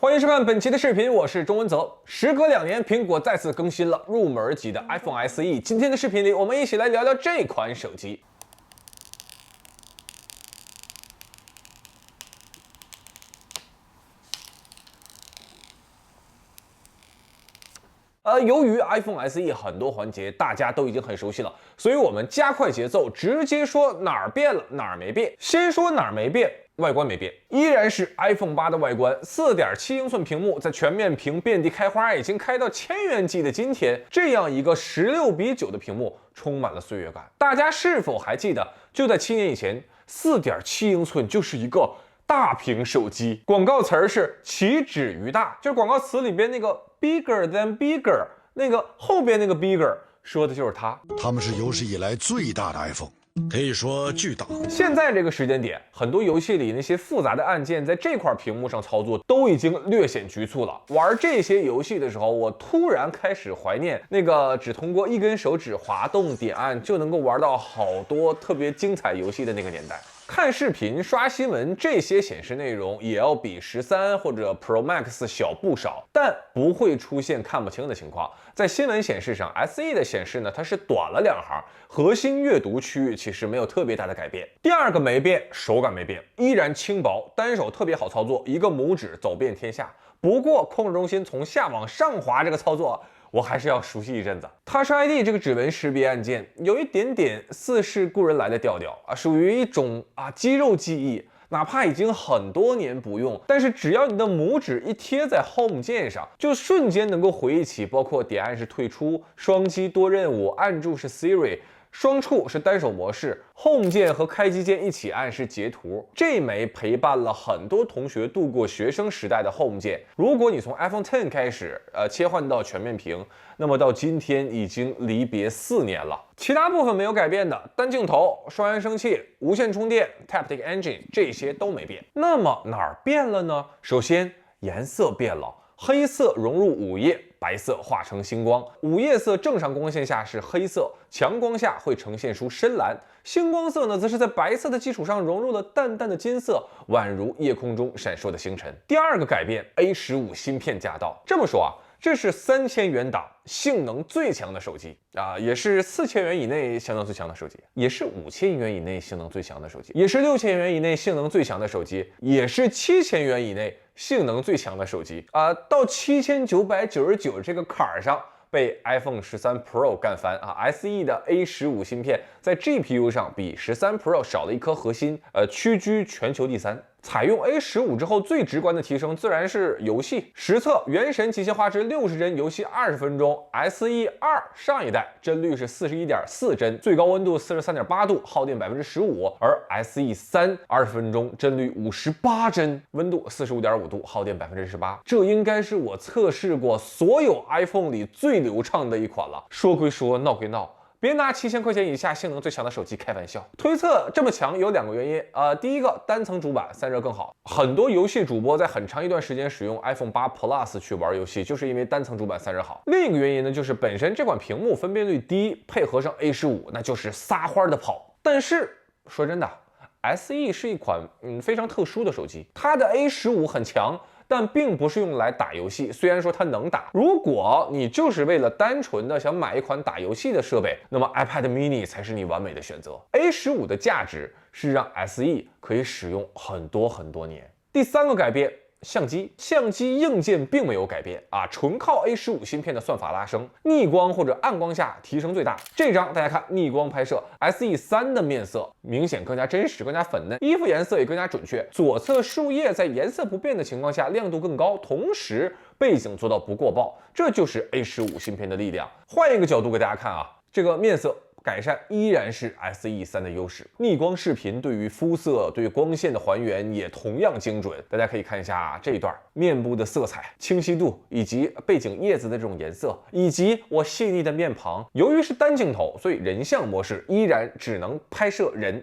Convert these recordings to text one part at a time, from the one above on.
欢迎收看本期的视频，我是钟文泽。时隔2年，苹果再次更新了入门级的 iPhone SE。今天的视频里，我们一起来聊聊这款手机。由于 iPhone SE 很多环节大家都已经很熟悉了，所以我们加快节奏，直接说哪儿变了，哪儿没变。先说哪儿没变。外观没变，依然是 iPhone 8的外观，4.7英寸屏幕，在全面屏遍地开花，已经开到1000元机的今天，这样一个16:9的屏幕，充满了岁月感。大家是否还记得，就在7年以前，4.7英寸就是一个大屏手机，广告词是岂止于大，就是广告词里边那个 bigger than bigger， 那个后边那个 bigger 说的就是它。他们是有史以来最大的 iPhone。可以说巨大。现在这个时间点，很多游戏里那些复杂的按键在这块屏幕上操作都已经略显局促了。玩这些游戏的时候，我突然开始怀念那个只通过一根手指滑动点按就能够玩到好多特别精彩游戏的那个年代。看视频、刷新闻，这些显示内容也要比13或者 Pro Max 小不少，但不会出现看不清的情况。在新闻显示上 ，SE 的显示呢，它是短了2行，核心阅读区域其实没有特别大的改变。第二个没变，手感没变，依然轻薄，单手特别好操作，一个拇指走遍天下。不过控制中心从下往上滑这个操作，我还是要熟悉一阵子。Touch ID 这个指纹识别按键有一点点似是故人来的调调啊，属于一种肌肉记忆。哪怕已经很多年不用，但是只要你的拇指一贴在 Home 键上，就瞬间能够回忆起，包括点按是退出、双击多任务、按住是 Siri。双触是单手模式 ，Home 键和开机键一起按是截图。这枚陪伴了很多同学度过学生时代的 Home 键，如果你从 iPhone X 开始，切换到全面屏，那么到今天已经离别4年了。其他部分没有改变的，单镜头、双扬声器、无线充电、Taptic Engine 这些都没变。那么哪儿变了呢？首先颜色变了。黑色融入午夜，白色化成星光。午夜色正常光线下是黑色，强光下会呈现出深蓝。星光色呢，则是在白色的基础上融入了淡淡的金色，宛如夜空中闪烁的星辰。第二个改变 ，A15 芯片驾到。这么说这是3000元档性能最强的手机也是4000元以内性能最强的手机，也是5000元以内性能最强的手机，也是6000元以内性能最强的手机，也是7000元以内性能最强的手机到7999这个坎儿上被 iPhone 13 Pro 干翻SE 的 A15 芯片在 GPU 上比13 Pro 少了一颗核心，屈居全球第3。采用 A15 之后，最直观的提升自然是游戏实测。原神极限画质60帧，游戏20分钟。SE 2上一代帧率是41.4帧，最高温度43.8度，耗电15%，而 SE 3 20分钟，帧率58帧，温度45.5度，耗电18%。这应该是我测试过所有 iPhone 里最流畅的一款了。说归说，闹归闹。别拿7000块钱以下性能最强的手机开玩笑。推测这么强有2个原因第一个，单层主板散热更好，很多游戏主播在很长一段时间使用 iPhone 8 Plus 去玩游戏，就是因为单层主板散热好。另一个原因呢，就是本身这款屏幕分辨率低，配合上 A15，那就是撒欢的跑。但是说真的，SE 是一款非常特殊的手机，它的 A15 很强。但并不是用来打游戏，虽然说它能打。如果你就是为了单纯的想买一款打游戏的设备，那么 iPad mini 才是你完美的选择。A15 的价值是让 SE 可以使用很多年。第3个改变，相机硬件并没有改变纯靠 A15 芯片的算法拉升，逆光或者暗光下提升最大。这张大家看逆光拍摄 SE 3的面色明显更加真实，更加粉嫩，衣服颜色也更加准确。左侧树叶在颜色不变的情况下亮度更高，同时背景做到不过曝，这就是 A15 芯片的力量。换一个角度给大家看这个面色改善依然是 SE 3的优势，逆光视频对于肤色、对光线的还原也同样精准。大家可以看一下这一段面部的色彩、清晰度，以及背景叶子的这种颜色，以及我细腻的面庞。由于是单镜头，所以人像模式依然只能拍摄人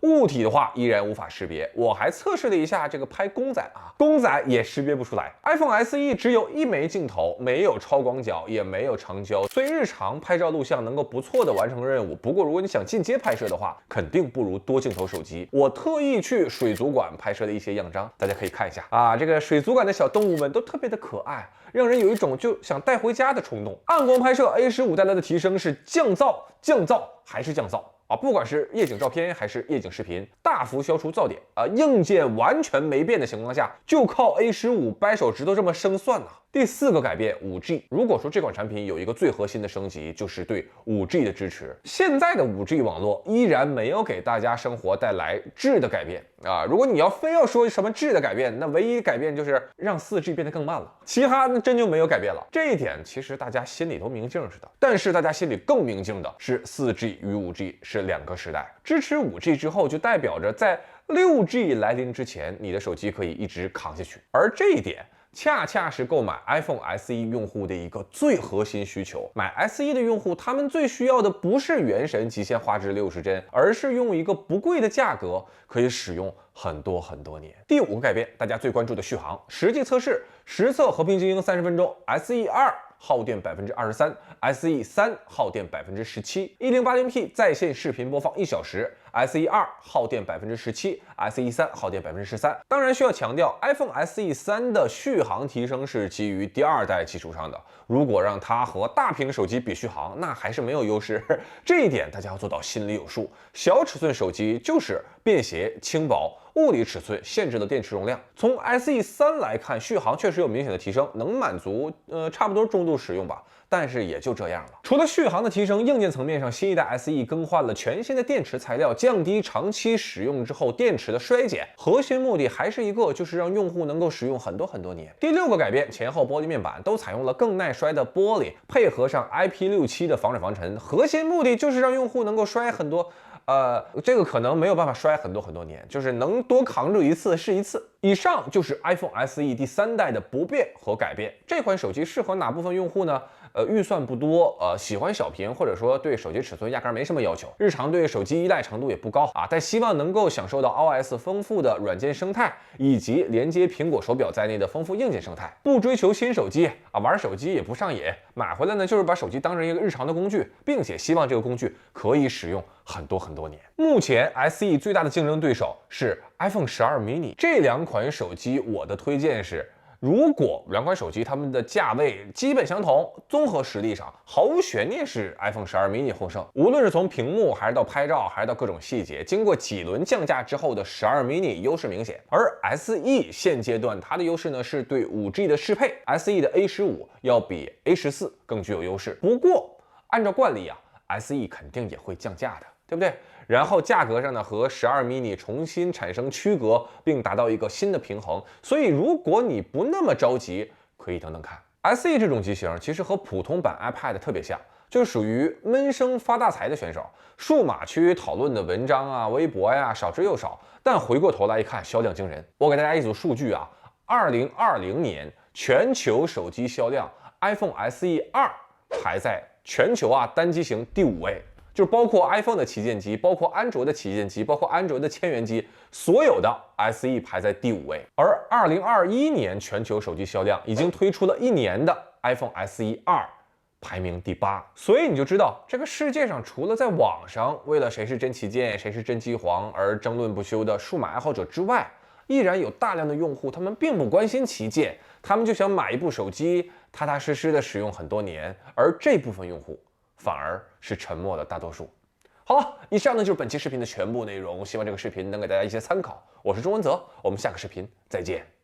物体的话依然无法识别。我还测试了一下这个拍公仔啊，公仔也识别不出来。iPhone SE 只有1枚镜头，没有超广角，也没有长焦，所以日常拍照录像能够不错的完成任务。不过如果你想进阶拍摄的话，肯定不如多镜头手机。我特意去水族馆拍摄了一些样张，大家可以看一下啊，这个水族馆的小动物们都特别的可爱，让人有一种就想带回家的冲动。暗光拍摄 A15 带来的提升是降噪、降噪还是降噪啊！不管是夜景照片还是夜景视频，大幅消除噪点啊！硬件完全没变的情况下，就靠 A15掰手指头这么生算呐。第4个改变，5G。如果说这款产品有一个最核心的升级，就是对 5G 的支持。现在的 5G 网络依然没有给大家生活带来质的改变啊！如果你要非要说什么质的改变，那唯一改变就是让 4G 变得更慢了，其他那真就没有改变了。这一点其实大家心里都明镜似的，但是大家心里更明镜的是 4G 与 5G 是2个时代。支持 5G 之后，就代表着在6G 来临之前，你的手机可以一直扛下去，而这一点恰恰是购买 iPhone SE 用户的一个最核心需求。买 SE 的用户，他们最需要的不是原神极限画质60帧，而是用一个不贵的价格可以使用很多年。第5个改变，大家最关注的续航。实际测试，实测和平精英30分钟 ，SE2耗电23%，SE3耗电17%，1080p 在线视频播放1小时，SE2耗电17%，SE3耗电13%。当然需要强调 ，iPhone SE3的续航提升是基于第2代基础上的。如果让它和大屏手机比续航，那还是没有优势。这一点大家要做到心里有数。小尺寸手机就是便携、轻薄。物理尺寸限制了电池容量。从 SE3来看，续航确实有明显的提升，能满足差不多中度使用吧，但是也就这样了。除了续航的提升，硬件层面上，新一代 SE 更换了全新的电池材料，降低长期使用之后电池的衰减。核心目的还是一个，就是让用户能够使用很多年。第6个改变，前后玻璃面板都采用了更耐摔的玻璃，配合上 IP67 的防水防尘，核心目的就是让用户能够摔很多。这个可能没有办法摔很多年，就是能多扛住一次是一次。以上就是 iPhone SE 第3代的不变和改变。这款手机适合哪部分用户呢？预算不多，喜欢小屏，或者说对手机尺寸压根没什么要求，日常对手机依赖程度也不高啊，但希望能够享受到 iOS 丰富的软件生态，以及连接苹果手表在内的丰富硬件生态。不追求新手机啊，玩手机也不上瘾，买回来呢就是把手机当成一个日常的工具，并且希望这个工具可以使用很多年。目前 SE 最大的竞争对手是 iPhone 12 mini， 这2款手机我的推荐是，如果2款手机它们的价位基本相同，综合实力上毫无悬念是 iPhone 12 mini 获胜。无论是从屏幕还是到拍照还是到各种细节，经过几轮降价之后的12 mini 优势明显。而 SE 现阶段它的优势呢是对 5G 的适配， SE 的 A15要比 A14 更具有优势。不过按照惯例啊， SE 肯定也会降价的，对不对？然后价格上呢和12 mini 重新产生区隔，并达到一个新的平衡。所以如果你不那么着急，可以等等看。SE 这种机型其实和普通版 iPad 特别像，就是属于闷声发大财的选手。数码区讨论的文章啊、微博呀少之又少，但回过头来一看，销量惊人。我给大家一组数据啊，2020年全球手机销量 ，iPhone SE2排在全球单机型第5位。就是包括 iPhone 的旗舰机，包括安卓的旗舰机，包括安卓的千元机，所有的 SE 排在第5位。而2021年全球手机销量已经推出了1年的 iPhone SE2排名第8。所以你就知道，这个世界上除了在网上为了谁是真旗舰谁是真机皇而争论不休的数码爱好者之外，依然有大量的用户，他们并不关心旗舰，他们就想买一部手机踏踏实实的使用很多年，而这部分用户反而是沉默的大多数。好了，以上呢就是本期视频的全部内容，希望这个视频能给大家一些参考。我是钟文泽，我们下个视频再见。